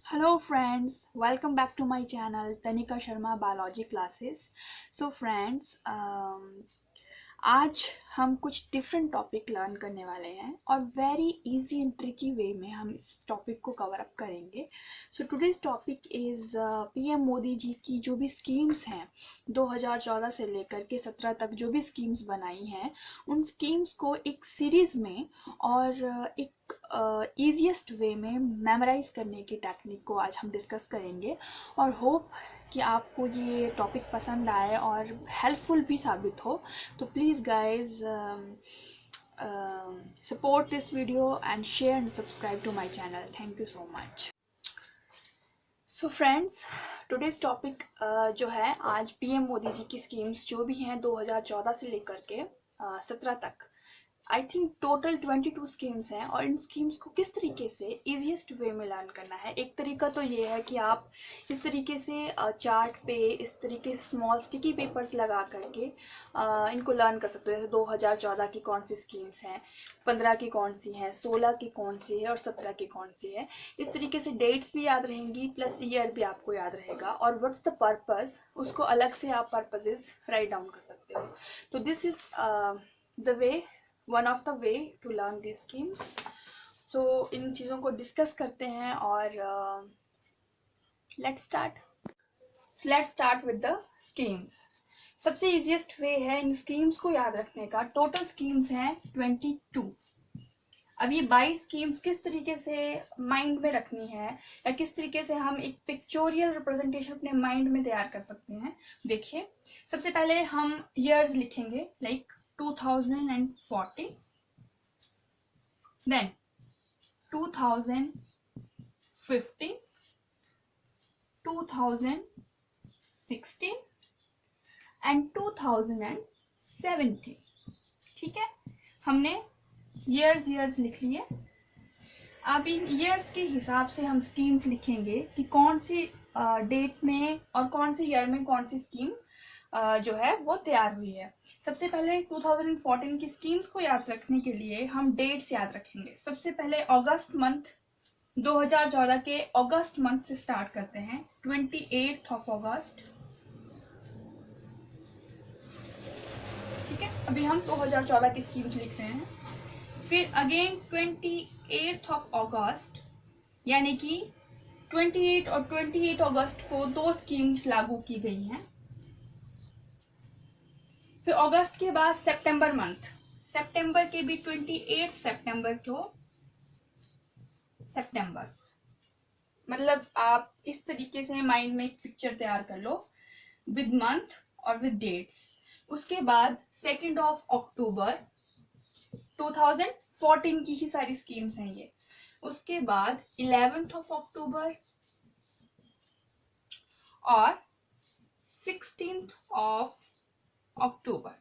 Hello friends, welcome back to my channel Tanika Sharma Biology Classes. So friends, आज हम कुछ different topic learn करने वाले हैं और very easy and tricky way में हम इस टॉपिक को कवर अप करेंगे. So today's topic is PM Modi ji की जो भी स्कीम्स हैं 2014 से लेकर के 17 तक जो भी स्कीम्स बनाई हैं उन स्कीम्स को एक सीरीज़ में और एक ईजीएस्ट वे में मेमोराइज करने की टेक्निक को आज हम डिस्कस करेंगे और होप कि आपको ये टॉपिक पसंद आए और हेल्पफुल भी साबित हो. तो please guys support this video and share and subscribe to my channel. Thank you so much. So friends, today's topic जो है आज पीएम मोदी जी की स्कीम्स जो भी हैं 2014 से लेकर के 17 तक आई थिंक टोटल 22 स्कीम्स हैं और इन स्कीम्स को किस तरीके से ईजीएस्ट वे में लर्न करना है. एक तरीका तो ये है कि आप इस तरीके से चार्ट पे इस तरीके से स्मॉल स्टिकी पेपर्स लगा करके इनको लर्न कर सकते हो. जैसे 2014 की कौन सी स्कीम्स हैं, 15 की कौन सी हैं, 16 की कौन सी है और 17 की कौन सी है. इस तरीके से डेट्स भी याद रहेंगी प्लस ईयर भी आपको याद रहेगा और व्हाट्स द पर्पस उसको अलग से आप पर्पसेस राइट डाउन कर सकते हो. तो this is the way, one of the way to learn the schemes. तो इन चीज़ों को डिस्कस करते हैं और let's start with the schemes. सबसे इजीएस्ट वे है इन स्कीम्स को याद रखने का. टोटल स्कीम्स हैं 22. अब ये 22 स्कीम्स किस तरीके से माइंड में रखनी है या किस तरीके से हम एक पिक्चोरियल रिप्रेजेंटेशन अपने माइंड में तैयार कर सकते हैं. देखिए, सबसे पहले हम ईयर्स लिखेंगे लाइक 2014, then 2015, 2016 and 2017. ठीक है, हमने ईयर्स लिख लिए. अब इन ईयर्स के हिसाब से हम स्कीम्स लिखेंगे कि कौन सी डेट में और कौन सी ईयर में कौन सी स्कीम जो है वो तैयार हुई है. सबसे पहले 2014 की स्कीम्स को याद रखने के लिए हम डेट्स याद रखेंगे. सबसे पहले अगस्त मंथ, 2014 के अगस्त मंथ से स्टार्ट करते हैं. 28 ऑफ अगस्त. ठीक है, अभी हम 2014 की स्कीम्स लिख रहे हैं. फिर अगेन 28 ऑफ अगस्त, यानी कि 28 और 28 अगस्त को दो स्कीम्स लागू की गई हैं. फिर अगस्त के बाद सितंबर मंथ, सितंबर के भी 28 सितंबर को सितंबर. मतलब आप इस तरीके से माइंड में एक पिक्चर तैयार कर लो विद मंथ और विद डेट्स. उसके बाद 2 ऑफ अक्टूबर, 2014 की ही सारी स्कीम्स हैं ये. उसके बाद 11 ऑफ अक्टूबर और 16 ऑफ अक्टूबर.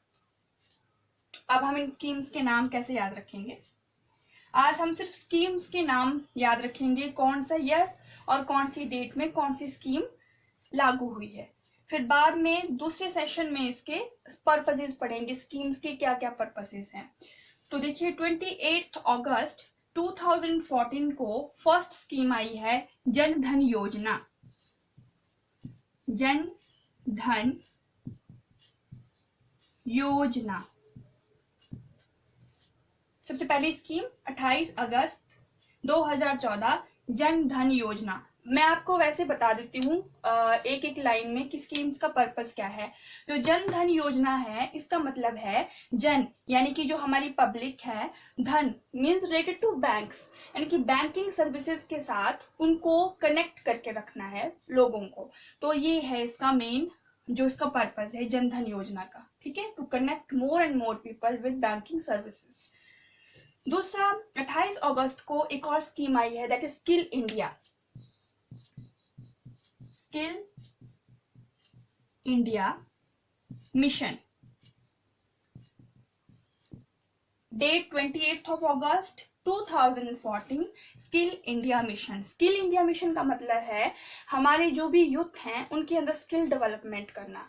अब हम इन स्कीम्स के नाम कैसे याद रखेंगे. आज हम सिर्फ स्कीम्स के नाम याद रखेंगे, कौन सा ईयर और कौन सी डेट में कौन सी स्कीम लागू हुई है. फिर बाद में दूसरे सेशन में इसके पर्पसेस पढ़ेंगे, स्कीम्स के क्या क्या पर्पसेस हैं. तो देखिए, 28 अगस्त 2014 को फर्स्ट स्कीम आई है जन धन योजना. जन धन योजना सबसे पहली स्कीम 28 अगस्त 2014 जन धन योजना. मैं आपको वैसे बता देती हूँ एक एक लाइन में कि स्कीम्स का पर्पस क्या है. जो जन धन योजना है इसका मतलब है जन यानी कि जो हमारी पब्लिक है, धन मीन्स रिलेटेड टू बैंक्स, यानी कि बैंकिंग सर्विसेज के साथ उनको कनेक्ट करके रखना है लोगों को. तो ये है इसका मेन जो इसका पर्पस है जन धन योजना का. ठीक है, to connect more and more people with banking services. दूसरा, 28 अगस्त को एक और स्कीम आई है that is skill India. Skill India mission. Date 28 of August 2014. Skill India mission. Skill India mission का मतलब है हमारे जो भी यूथ हैं उनके अंदर स्किल डेवलपमेंट करना.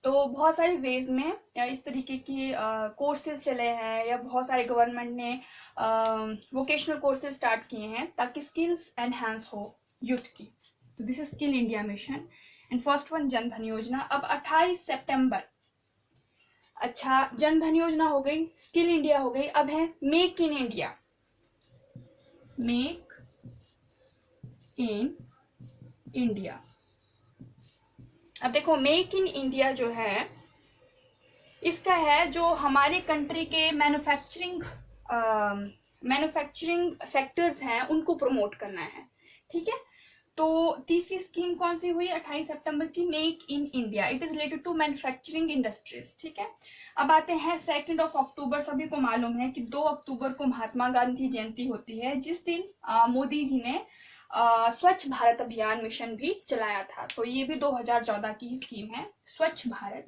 तो बहुत सारे वेज में इस तरीके की कोर्सेज चले हैं या बहुत सारे गवर्नमेंट ने वोकेशनल कोर्सेज स्टार्ट किए हैं ताकि स्किल्स एनहांस हो यूथ की। तो this is skill India mission and first one Jan Dhan योजना। अब 28 सितंबर, अच्छा जन धन योजना हो गई, स्किल इंडिया हो गई, अब है make in India. Make in India. अब देखो मेक इन इंडिया जो है इसका है जो हमारे कंट्री के मैन्युफैक्चरिंग सेक्टर्स हैं उनको प्रमोट करना है, ठीक है। तो तीसरी स्कीम कौन सी हुई 28 सितंबर की, make in India, it is related to manufacturing industries, ठीक है। अब आते हैं 2 अक्टूबर। सभी को मालूम है कि 2 अक्टूबर को महात्मा गांधी जयंती होती है, जिस दिन मोदी जी ने स्वच्छ भारत अभियान मिशन भी चलाया था। तो ये भी 2014 की ही स्कीम है, स्वच्छ भारत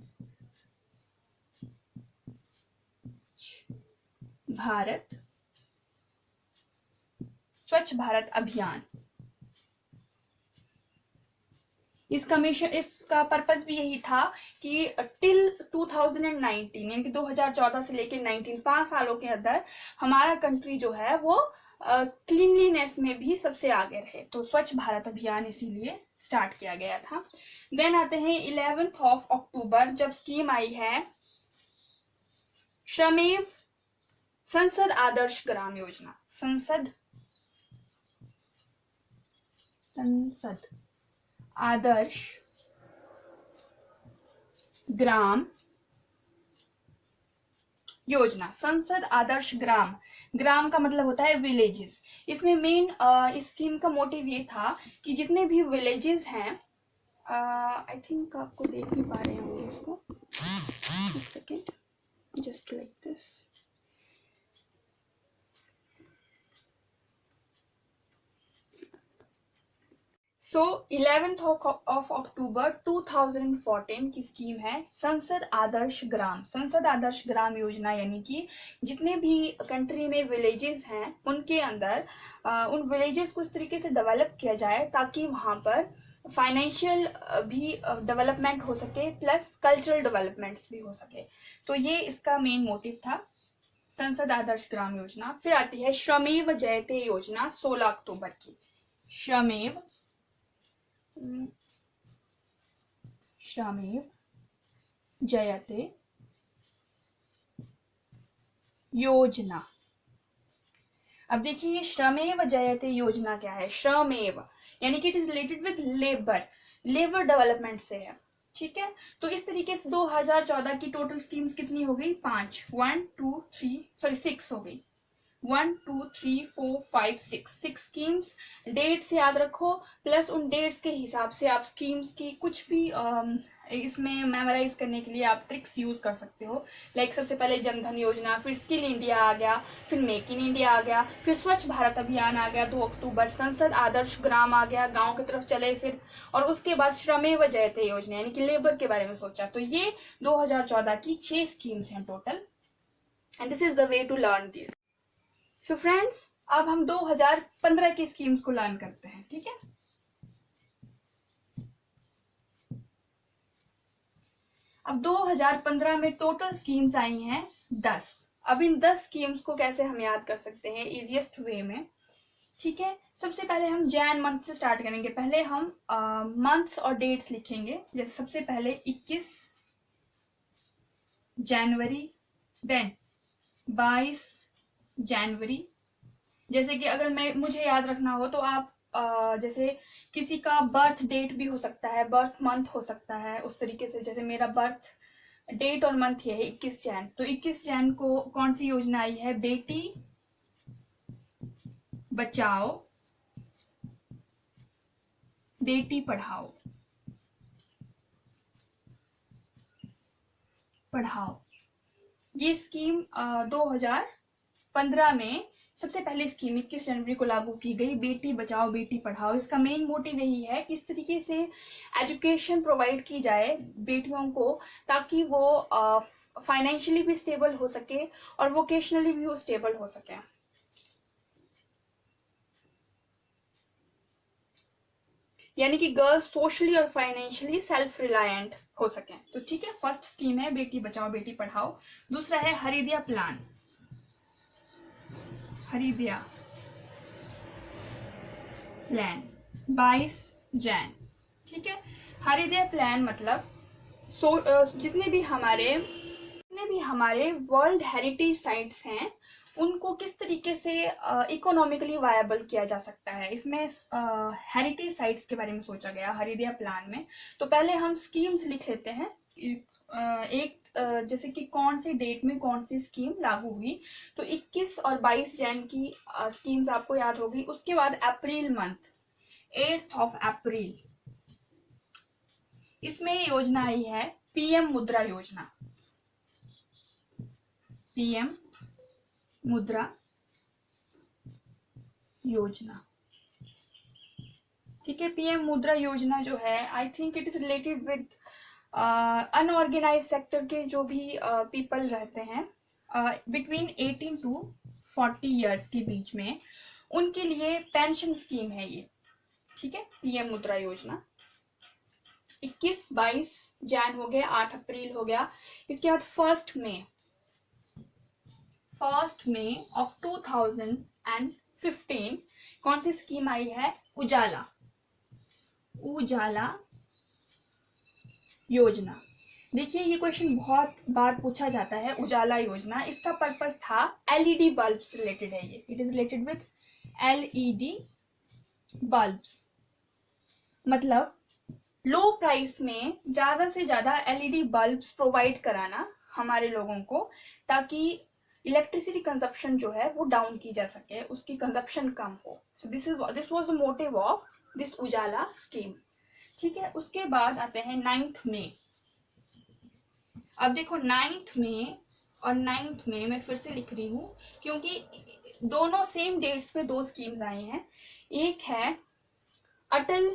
स्वच्छ भारत अभियान। इसका मिशन, इसका पर्पस भी यही था कि टिल 2019 यानी कि 2014 से लेकर 19 5 सालों के अंदर हमारा कंट्री जो है वो क्लीनलीनेस में भी सबसे आगे रहे। तो स्वच्छ भारत अभियान इसीलिए स्टार्ट किया गया था। देन आते हैं 11 अक्टूबर, जब स्कीम आई है श्रमेव संसद आदर्श ग्राम योजना। संसद आदर्श ग्राम योजना। संसद आदर्श ग्राम, ग्राम का मतलब होता है विलेजेस। इसमें मेन इस स्कीम का मोटिव ये था कि जितने भी विलेजेस हैं, आई थिंक आपको देख नहीं पा रहे होंगे इसको, एक सेकेंड, जस्ट लाइक दिस। सो 11 अक्टूबर 2014 की स्कीम है संसद आदर्श ग्राम। संसद आदर्श ग्राम योजना यानी कि जितने भी कंट्री में विलेजेस हैं उनके अंदर उन विलेजेस को इस तरीके से डेवलप किया जाए ताकि वहाँ पर फाइनेंशियल भी डेवलपमेंट हो सके, प्लस कल्चरल डेवलपमेंट्स भी हो सके। तो ये इसका मेन मोटिव था, संसद आदर्श ग्राम योजना। फिर आती है श्रमेव जयते योजना 16 अक्टूबर की। श्रमेव जयते योजना। अब देखिए ये श्रमेव जयते योजना क्या है। श्रमेव यानी कि it is related with labour development से है, ठीक है। तो इस तरीके से 2014 की टोटल स्कीम्स कितनी हो गई, 5, 1 2 3 6 हो गई। 1 2 3 4 5 6 स्कीम्स। डेट्स याद रखो, प्लस उन डेट्स के हिसाब से आप स्कीम्स की कुछ भी इसमें मेमोराइज करने के लिए आप ट्रिक्स यूज कर सकते हो। लाइक सबसे पहले जनधन योजना, फिर स्किल इंडिया आ गया, फिर मेक इन इंडिया आ गया, फिर स्वच्छ भारत अभियान आ गया 2 अक्टूबर, संसद आदर्श ग्राम आ गया, गांव की तरफ चले फिर, और उसके बाद श्रमेव जयते योजना यानी कि लेबर के बारे में सोचा। तो ये 2014 की 6 स्कीम्स हैं total, and this is the way to learn this. So friends, अब हम 2015 की स्कीम्स को लर्न करते हैं, ठीक है। अब 2015 में टोटल स्कीम्स आई हैं 10। अब इन 10 स्कीम्स को कैसे हम याद कर सकते हैं इजीएस्ट वे में, ठीक है। सबसे पहले हम जैन मंथ से स्टार्ट करेंगे। पहले हम मंथ्स और डेट्स लिखेंगे। जैसे सबसे पहले 21 जनवरी, देन 22 जनवरी। जैसे कि अगर मुझे याद रखना हो तो आप जैसे किसी का बर्थ डेट भी हो सकता है, बर्थ मंथ हो सकता है, उस तरीके से। जैसे मेरा बर्थ डेट और मंथ ये है 21 जैन, तो 21 जैन को कौन सी योजना आई है, बेटी बचाओ बेटी पढ़ाओ ये स्कीम 2015 में सबसे पहले स्कीम 21 जनवरी को लागू की गई, बेटी बचाओ बेटी पढ़ाओ। इसका मेन मोटिव यही है कि इस तरीके से एजुकेशन प्रोवाइड की जाए बेटियों को ताकि वो फाइनेंशियली भी स्टेबल हो सके और वोकेशनली भी वो स्टेबल हो सके, यानी कि गर्ल्स सोशली और फाइनेंशियली सेल्फ रिलायंट हो सके। तो ठीक है, फर्स्ट स्कीम है बेटी बचाओ बेटी पढ़ाओ। दूसरा है हरिदया प्लान, हरिदया प्लान। 22 जैन, ठीक है। हरिदय प्लान मतलब जितने भी हमारे वर्ल्ड हेरिटेज साइट्स हैं उनको किस तरीके से इकोनॉमिकली वायबल किया जा सकता है, इसमें हेरिटेज साइट्स के बारे में सोचा गया हरिदय प्लान में। तो पहले हम स्कीम्स लिख लेते हैं, जैसे कि कौन सी डेट में कौन सी स्कीम लागू हुई। तो 21 और 22 जैन की स्कीम्स आपको याद होगी। उसके बाद अप्रैल मंथ, 8 ऑफ अप्रैल, इसमें योजना आई है पीएम मुद्रा योजना। पीएम मुद्रा योजना, ठीक है। पीएम मुद्रा योजना जो है, I think it is related with unorganise sector के जो भी पीपल रहते हैं बिटवीन 18 टू 40 ईयर्स के बीच में, उनके लिए पेंशन स्कीम है ये, ठीक है। पीएम मुद्रा योजना 21, 22 जैन हो गया, 8 अप्रैल हो गया। इसके बाद 1 मई ऑफ 2015 कौन सी स्कीम आई है? उजाला योजना। देखिए ये क्वेश्चन बहुत बार पूछा जाता है। उजाला योजना, इसका पर्पस था एलईडी बल्ब से रिलेटेड है ये, it is related with LED bulbs, मतलब लो प्राइस में ज्यादा से ज्यादा एलईडी बल्ब्स प्रोवाइड कराना हमारे लोगों को, ताकि इलेक्ट्रिसिटी कंजप्शन जो है वो डाउन की जा सके, उसकी कंजप्शन कम हो। So this was the motive of this Ujala scheme, ठीक है। उसके बाद आते हैं 9 मई। अब देखो 9 मई और 9 मई मैं फिर से लिख रही हूँ क्योंकि दोनों सेम डेट्स पे दो स्कीम्स आई हैं। एक है अटल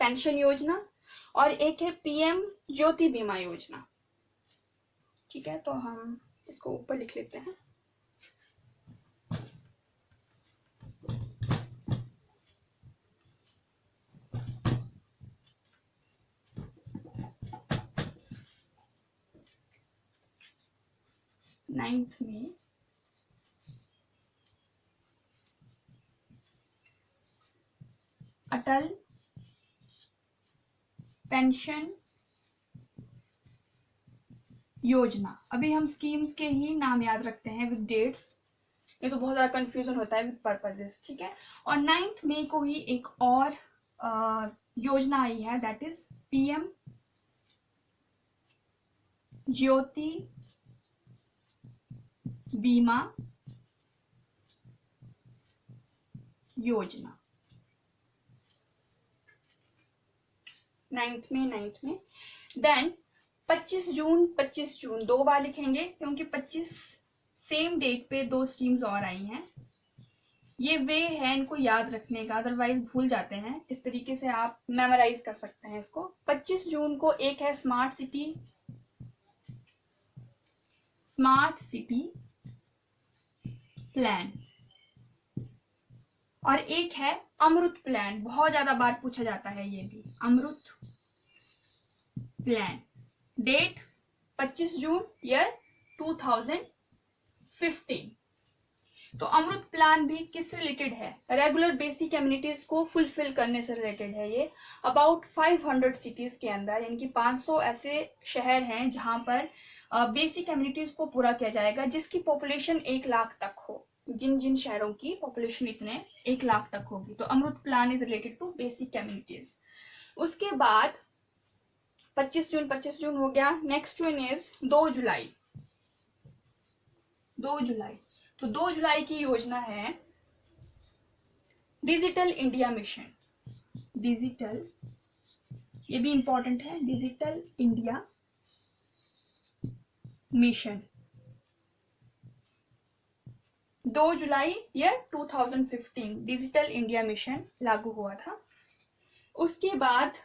पेंशन योजना और एक है पीएम ज्योति बीमा योजना, ठीक है। तो हम इसको ऊपर लिख लेते हैं। नाइन्थ में अटल पेंशन योजना। अभी हम स्कीम्स के ही नाम याद रखते हैं विद डेट्स, ये तो बहुत ज्यादा कंफ्यूजन होता है विद पर्पसेस, ठीक है। और 9 मई को ही एक और योजना आई है, दैट इज पीएम ज्योति बीमा योजना। 9 में देन 25 जून 2 बार लिखेंगे क्योंकि 25 सेम डेट पे दो स्कीम्स और आई हैं। ये वे है इनको याद रखने का, अदरवाइज भूल जाते हैं। इस तरीके से आप मेमोराइज कर सकते हैं इसको। 25 जून को एक है स्मार्ट सिटी प्लान और एक है अमृत प्लान। बहुत ज्यादा बार पूछा जाता है ये भी, अमृत प्लान। डेट 25 जून ईयर 2015। तो अमृत प्लान भी किससे रिलेटेड है? रेगुलर बेसिक कम्युनिटीज को फुलफिल करने से रिलेटेड है ये। अबाउट 500 सिटीज के अंदर, यानी कि 500 ऐसे शहर हैं जहां पर बेसिक कम्युनिटीज को पूरा किया जाएगा, जिसकी पॉपुलेशन 1 लाख तक हो। जिन जिन शहरों की पॉपुलेशन इतने 1 लाख तक होगी, तो Amrut plan is related to basic communities. उसके बाद 25 जून हो गया। नेक्स्ट वन इज 2 जुलाई। तो 2 जुलाई की योजना है डिजिटल इंडिया मिशन। ये भी इंपॉर्टेंट है, डिजिटल इंडिया मिशन। 2 जुलाई ईयर 2015 डिजिटल इंडिया मिशन लागू हुआ था। उसके बाद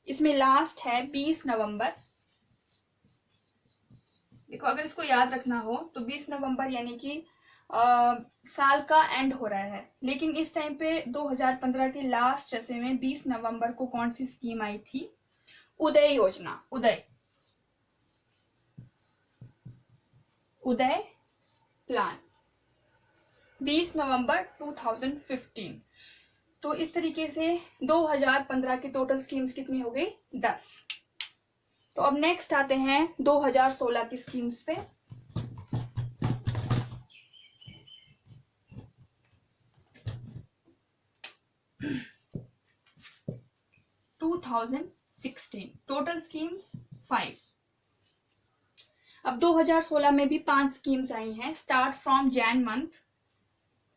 इसमें लास्ट है 20 नवंबर। देखो अगर इसको याद रखना हो तो 20 नवंबर यानी कि साल का एंड हो रहा है, लेकिन इस टाइम पे 2015 के लास्ट जैसे में 20 नवंबर को कौन सी स्कीम आई थी? उदय योजना। उदय प्लान 20 नवंबर 2015। तो इस तरीके से 2015 की टोटल स्कीम्स कितनी हो गई? 10। तो अब नेक्स्ट आते हैं 2016 की स्कीम्स पे। Total schemes 5। अब 2016 में भी 5 स्कीम्स आई हैं, स्टार्ट फ्रॉम जैन मंथ।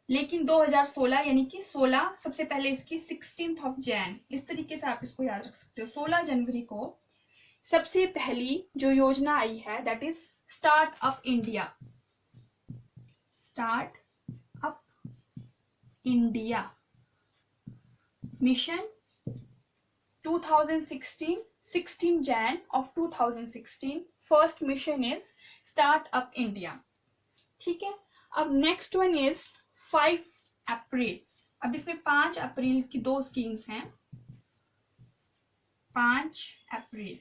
लेकिन 2016 यानी कि 16 सबसे पहले इसकी 16th ऑफ जैन, इस तरीके से आप इसको याद रख सकते हो। 16 जनवरी को सबसे पहली जो योजना आई है that is start up India. Start up India mission 2016, 16 Jan of 2016 first mission is start up India. ठीक है, अब नेक्स्ट वन इज 5 अप्रैल। अब इसमें 5 अप्रैल की 2 स्कीम्स हैं। 5 अप्रैल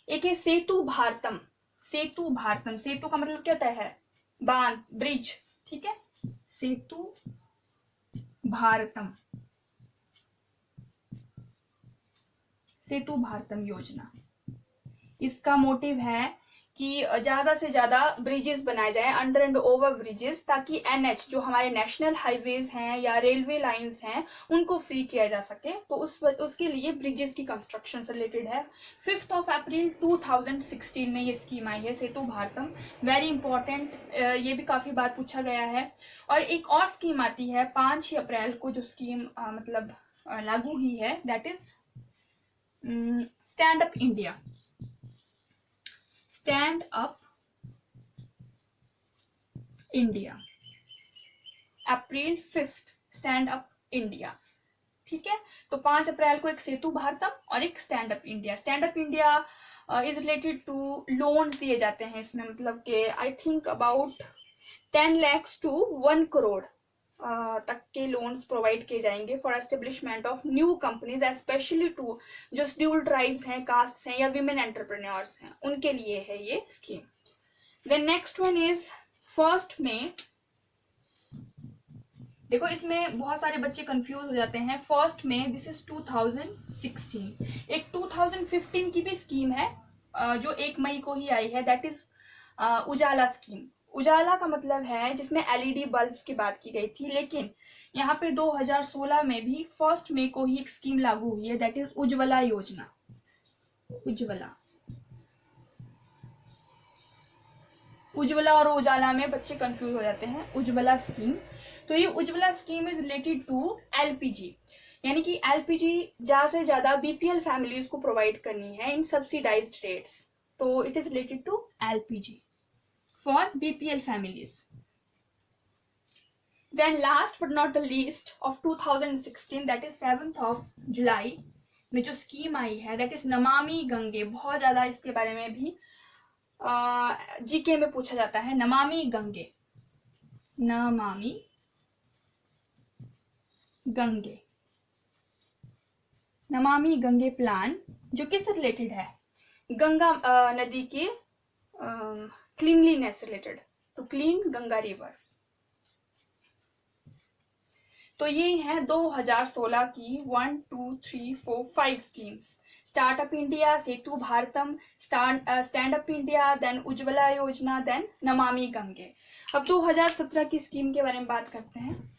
एक है सेतु भारतम। सेतु भारतम, सेतु का मतलब क्या होता है? बांध, ब्रिज। ठीक है, सेतु भारतम, सेतु भारतम योजना। इसका मोटिव है कि ज्यादा से ज्यादा ब्रिजेस बनाए जाए, अंडर एंड ओवर ब्रिजेस, ताकि एनएच जो हमारे नेशनल हाईवेज हैं या रेलवे लाइंस हैं उनको फ्री किया जा सके। तो उसके लिए ब्रिजेस की कंस्ट्रक्शन से रिलेटेड है। 5 अप्रैल 2016 में ये स्कीम आई है, सेतु भारतम। वेरी इंपॉर्टेंट, ये भी काफी बार पूछा गया है। और एक और स्कीम आती है 5 अप्रैल को, जो स्कीम मतलब लागू हुई है, that is stand up India. Stand up India, April 5, stand up India. ठीक है, तो 5 अप्रैल को एक सेतु भारतम और एक stand up India. Stand up India is related to loans दिए जाते हैं इसमें, मतलब कि I think about 10 lakh to 1 crore तक के लोन्स प्रोवाइड किए जाएंगे for establishment of new companies, specially to जो शेड्यूल ट्राइब्स हैं, कास्ट हैं या विमेन एंटरप्रेन्योर्स हैं, उनके लिए है ये scheme. Then next one is 1 मई। देखो इसमें बहुत सारे बच्चे कंफ्यूज हो जाते हैं। 1 मई, दिस इज 2016। एक 2015 की भी स्कीम है जो 1 मई को ही आई है, दैट इज उजाला स्कीम। उजाला का मतलब है जिसमें एलईडी बल्ब्स की बात की गई थी, लेकिन यहाँ पे 2016 में भी 1 मई को ही एक स्कीम लागू हुई है, दैट इज उज्ज्वला योजना। उज्ज्वला और उजाला में बच्चे कंफ्यूज हो जाते हैं। उज्ज्वला स्कीम, तो ये Ujjwala scheme is related to LPG, यानी कि एलपीजी ज्यादा से ज्यादा बीपीएल फैमिलीज को प्रोवाइड करनी है इन सब्सिडाइज्ड रेट्स। तो it is related to LPG for BPL families. Then last but not the least of 2016, that is 7 जुलाई में जो स्कीम आई है, दैट इज नमामि गंगे। बहुत ज्यादा इसके बारे में भी जीके में पूछा जाता है। नमामि गंगे, नमामि गंगे, नमामि गंगे प्लान जो किस रिलेटेड है? गंगा नदी के क्लीनलीनेस रिलेटेड, तो क्लीन गंगा रिवर। तो ये है 2016 की 1 2 3 4 5 schemes. Startup India, Setu Bharatam, stand up India, then Ujjwala Yojana, then Namami Gange. अब 2017 की स्कीम के बारे में बात करते हैं।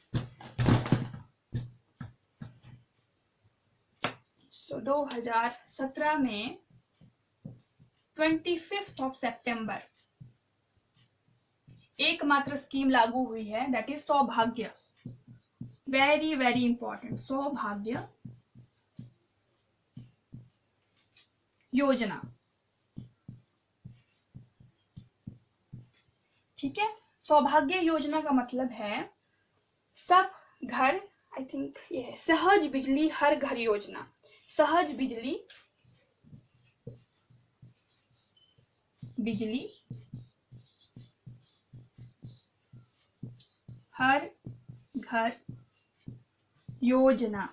So 2017 में 25 सितंबर एकमात्र स्कीम लागू हुई है, दैट इज सौभाग्य। वेरी वेरी इंपॉर्टेंट, सौभाग्य योजना। ठीक है, सौभाग्य योजना का मतलब है सब घर, आई थिंक ये है सहज बिजली हर घर योजना। सहज बिजली, बिजली Har Ghar Yojana,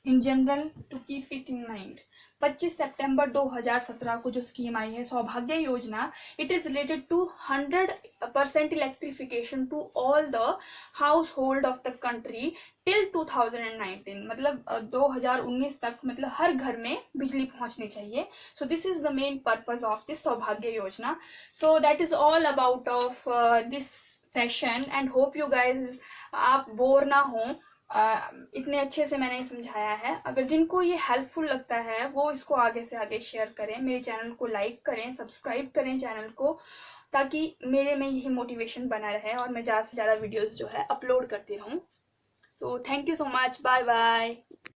in general to keep it in mind. 25 सितंबर 2017 को जो स्कीम आई है Saubhagya Yojana, it is related to 100% electrification to all the household of the country till 2019, मतलब 2019 तक, मतलब हर घर में बिजली पहुंचनी चाहिए. So this is the main purpose of this सौभाग्य योजना. So that is all about of this session and hope you guys आप बोर ना हो. इतने अच्छे से मैंने समझाया है. अगर जिनको ये हेल्पफुल लगता है वो इसको आगे से आगे शेयर करें, मेरे चैनल को लाइक करें, सब्सक्राइब करें चैनल को, ताकि मेरे में यही मोटिवेशन बना रहे और मैं ज़्यादा से ज़्यादा वीडियोस जो है अपलोड करती रहूँ. So thank you so much. Bye bye.